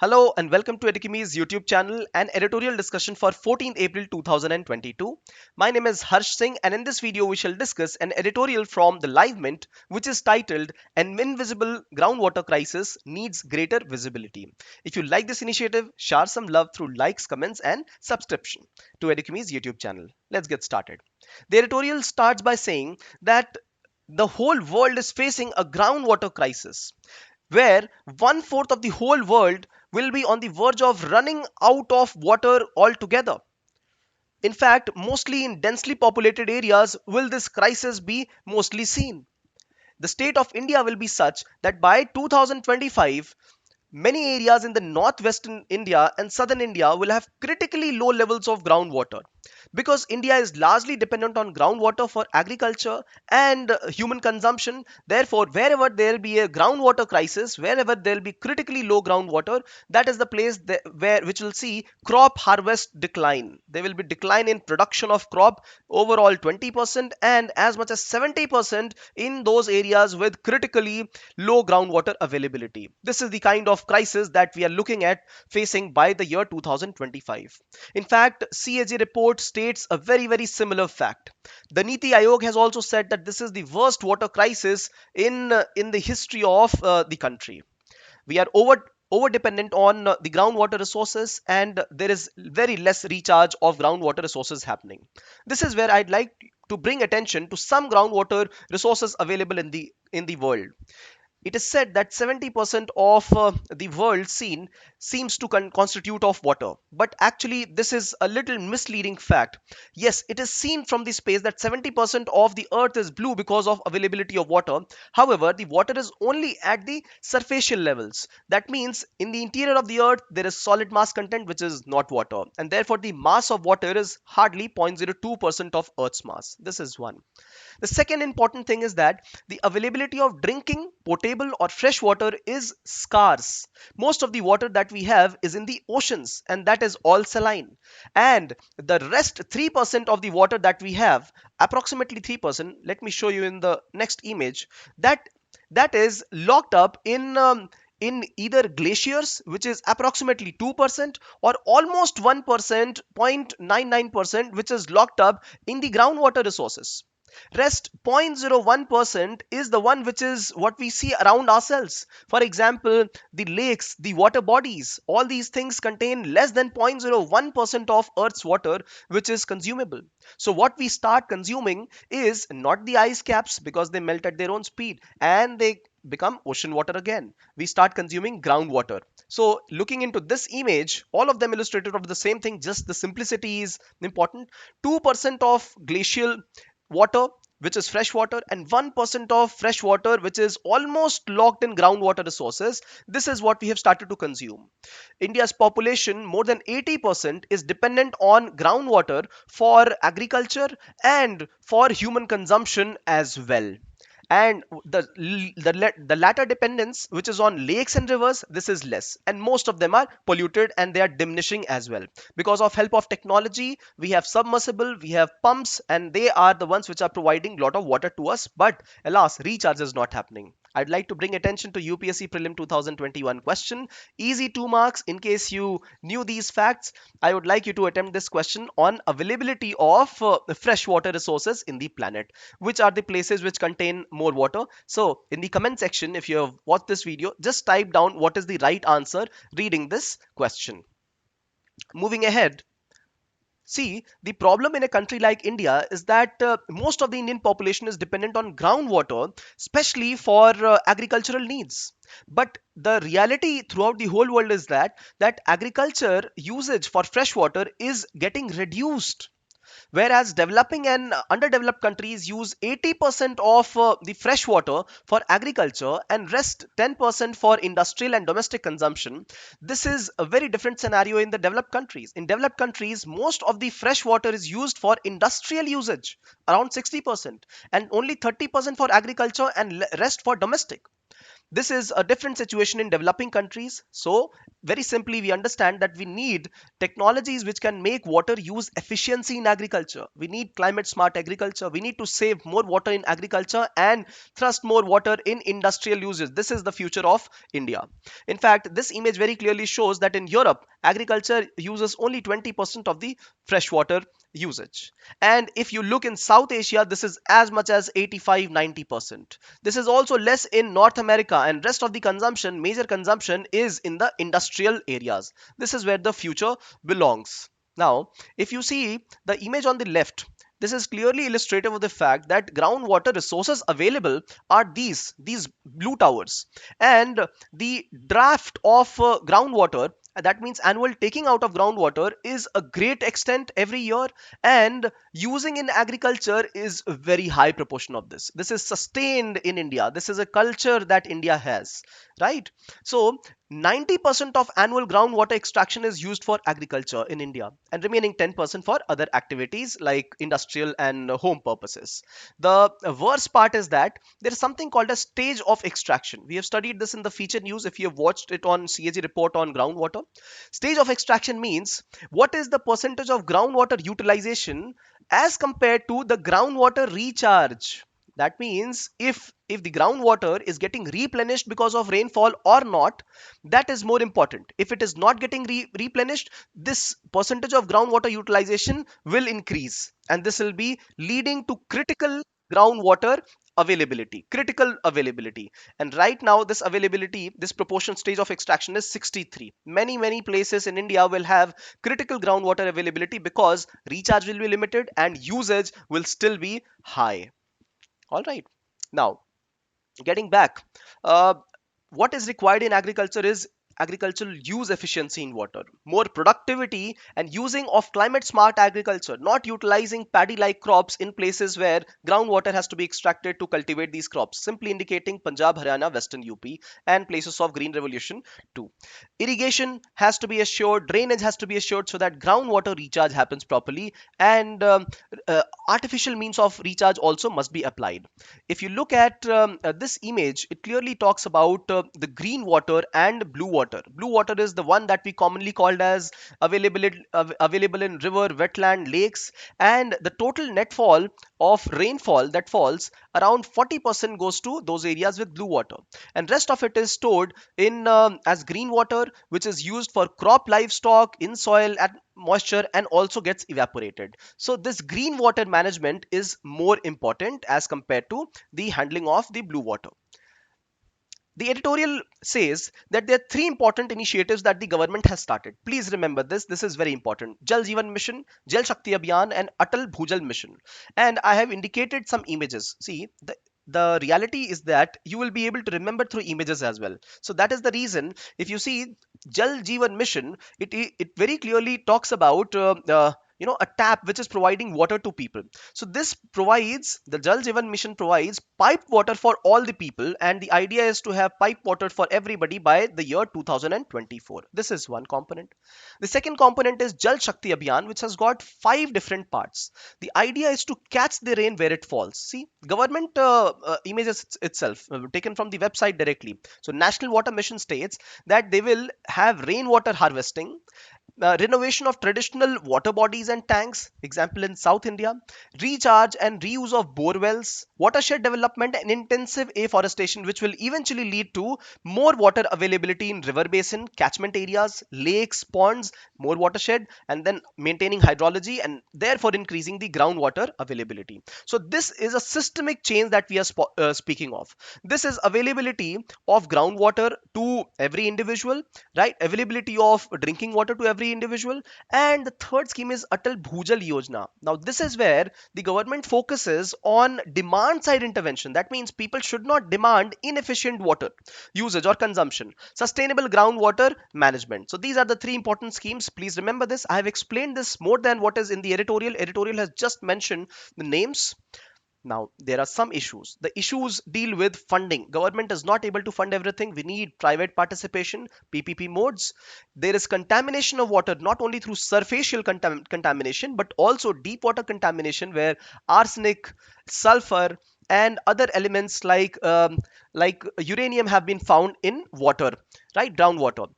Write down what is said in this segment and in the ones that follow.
Hello and welcome to Edukemy's YouTube channel and editorial discussion for 14th April 2022. My name is Harsh Singh and in this video we shall discuss an editorial from the LiveMint which is titled An Invisible Groundwater Crisis Needs Greater Visibility. If you like this initiative, share some love through likes, comments and subscription to Edukemy's YouTube channel. Let's get started. The editorial starts by saying that the whole world is facing a groundwater crisis where one fourth of the whole world will be on the verge of running out of water altogether. In fact, mostly in densely populated areas will this crisis be mostly seen. The state of India will be such that by 2025, many areas in the northwestern India and southern India will have critically low levels of groundwater. Because India is largely dependent on groundwater for agriculture and human consumption, therefore, wherever there will be a groundwater crisis, wherever there will be critically low groundwater, that is the place where which will see crop harvest decline. There will be decline in production of crop overall 20% and as much as 70% in those areas with critically low groundwater availability. This is the kind of crisis that we are looking at facing by the year 2025. In fact, CAG report states a very similar fact. The Niti Aayog has also said that this is the worst water crisis in the history of the country. We are over dependent on the groundwater resources and there is very less recharge of groundwater resources happening. This is where I'd like to bring attention to some groundwater resources available in the world. It is said that 70% of the world scene seems to constitute of water. But actually, this is a little misleading fact. Yes, it is seen from the space that 70% of the earth is blue because of availability of water. However, the water is only at the superficial levels. That means in the interior of the earth, there is solid mass content which is not water. And therefore, the mass of water is hardly 0.02% of Earth's mass. This is one. The second important thing is that the availability of drinking, potable or fresh water is scarce. Most of the water that we have is in the oceans and that is all saline. And the rest 3% of the water that we have, approximately 3%, let me show you in the next image, that is locked up in either glaciers, which is approximately 2%, or almost 1%, 0.99%, which is locked up in the groundwater resources. Rest 0.01% is the one which is what we see around ourselves. For example, the lakes, the water bodies, all these things contain less than 0.01% of Earth's water which is consumable. So what we start consuming is not the ice caps because they melt at their own speed and they become ocean water again. We start consuming groundwater. So looking into this image, all of them illustrated of the same thing, just the simplicity is important. 2% of glacial water which is fresh water and 1% of fresh water which is almost locked in groundwater resources. This is what we have started to consume. India's population, more than 80%, is dependent on groundwater for agriculture and for human consumption as well. And the latter dependence, which is on lakes and rivers, this is less, and most of them are polluted and they are diminishing as well. Because of help of technology, we have submersible, we have pumps, and they are the ones which are providing a lot of water to us, but alas, recharge is not happening. I'd like to bring attention to UPSC Prelim 2021 question. Easy 2 marks. In case you knew these facts, I would like you to attempt this question on availability of freshwater resources in the planet. Which are the places which contain more water? So in the comment section, if you have watched this video, just type down what is the right answer reading this question. Moving ahead. See, the problem in a country like India is that most of the Indian population is dependent on groundwater, especially for agricultural needs. But the reality throughout the whole world is that agriculture usage for fresh water is getting reduced. Whereas developing and underdeveloped countries use 80% of the fresh water for agriculture and rest 10% for industrial and domestic consumption. This is a very different scenario in the developed countries. In developed countries, most of the fresh water is used for industrial usage, around 60%, and only 30% for agriculture and rest for domestic. This is a different situation in developing countries. So very simply, we understand that we need technologies which can make water use efficiency in agriculture. We need climate smart agriculture. We need to save more water in agriculture and thrust more water in industrial uses. This is the future of India. In fact, this image very clearly shows that in Europe, agriculture uses only 20% of the freshwater usage. And if you look in South Asia, this is as much as 85-90%. This is also less in North America, and rest of the consumption, major consumption, is in the industrial areas. This is where the future belongs. Now, if you see the image on the left, this is clearly illustrative of the fact that groundwater resources available are these blue towers, and the draft of groundwater, that means annual taking out of groundwater, is a great extent every year, and using in agriculture is a very high proportion of this. This is sustained in India. This is a culture that India has, right? So 90% of annual groundwater extraction is used for agriculture in India, and remaining 10% for other activities like industrial and home purposes. The worst part is that there is something called a stage of extraction. We have studied this in the feature news if you have watched it on CAG report on groundwater. Stage of extraction means what is the percentage of groundwater utilization as compared to the groundwater recharge. That means if the groundwater is getting replenished because of rainfall or not, that is more important. If it is not getting replenished, this percentage of groundwater utilization will increase, and this will be leading to critical groundwater availability. And right now, this availability, this proportion stage of extraction is 63. Many places in India will have critical groundwater availability because recharge will be limited and usage will still be high. All right. Now, getting back, uh, what is required in agriculture is agricultural use efficiency in water, more productivity, and using of climate smart agriculture, not utilizing paddy like crops in places where groundwater has to be extracted to cultivate these crops, simply indicating Punjab, Haryana, Western UP, and places of green revolution too. Irrigation has to be assured, drainage has to be assured so that groundwater recharge happens properly, and artificial means of recharge also must be applied. If you look at this image, it clearly talks about the green water and blue water. Blue water is the one that we commonly called as available in river, wetland, lakes, and the total net fall of rainfall that falls, around 40% goes to those areas with blue water, and rest of it is stored in as green water, which is used for crop, livestock, in soil and moisture, and also gets evaporated. So this green water management is more important as compared to the handling of the blue water. The editorial says that there are three important initiatives that the government has started. Please remember this. This is very important. Jal Jeevan Mission, Jal Shakti Abhiyan, and Atal Bhujal Mission. And I have indicated some images. See, the reality is that you will be able to remember through images as well. So that is the reason. If you see Jal Jeevan Mission, it very clearly talks about a tap which is providing water to people. So this provides, the Jal Jeevan Mission provides piped water for all the people, and the idea is to have piped water for everybody by the year 2024. This is one component. The second component is Jal Shakti Abhiyan, which has got 5 different parts. The idea is to catch the rain where it falls. See, government images itself taken from the website directly. So National Water Mission states that they will have rainwater harvesting, renovation of traditional water bodies and tanks, example in South India, recharge and reuse of bore wells, watershed development and intensive afforestation, which will eventually lead to more water availability in river basin, catchment areas, lakes, ponds, more watershed, and then maintaining hydrology and therefore increasing the groundwater availability. So this is a systemic change that we are speaking of. This is availability of groundwater to every individual, right? Availability of drinking water to every individual. And the third scheme is Atal Bhujal Yojana. Now this is where the government focuses on demand side intervention. That means people should not demand inefficient water usage or consumption. Sustainable groundwater management. So these are the three important schemes. Please remember this. I have explained this more than what is in the editorial. Editorial has just mentioned the names. Now, there are some issues. The issues deal with funding. Government is not able to fund everything. We need private participation, PPP modes. There is contamination of water, not only through surfacial contamination, but also deep water contamination where arsenic, sulfur, and other elements like uranium have been found in water, right? Groundwater.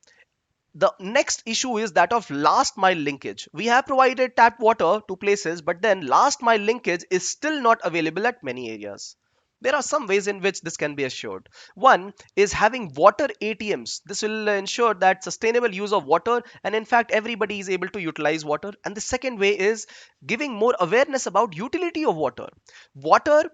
The next issue is that of last mile linkage. We have provided tap water to places, but then last mile linkage is still not available at many areas. There are some ways in which this can be assured. One is having water ATMs. This will ensure that sustainable use of water, and in fact everybody is able to utilize water. And the second way is giving more awareness about utility of water. Water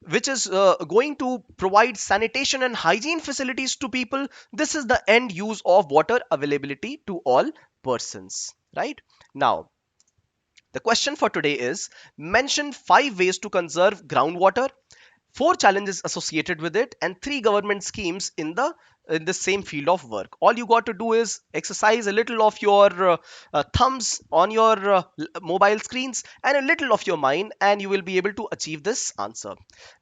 which is going to provide sanitation and hygiene facilities to people. This is the end use of water availability to all persons, right? Now, the question for today is, mention 5 ways to conserve groundwater, 4 challenges associated with it, and 3 government schemes in the same field of work. All you got to do is exercise a little of your thumbs on your mobile screens and a little of your mind, and you will be able to achieve this answer.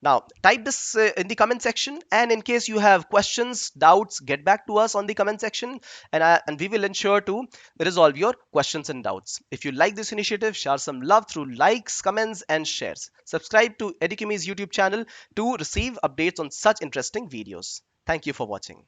Now type this in the comment section, and in case you have questions, doubts, get back to us on the comment section, and we will ensure to resolve your questions and doubts. If you like this initiative, share some love through likes, comments, and shares. Subscribe to Edukemy's YouTube channel to receive updates on such interesting videos. Thank you for watching.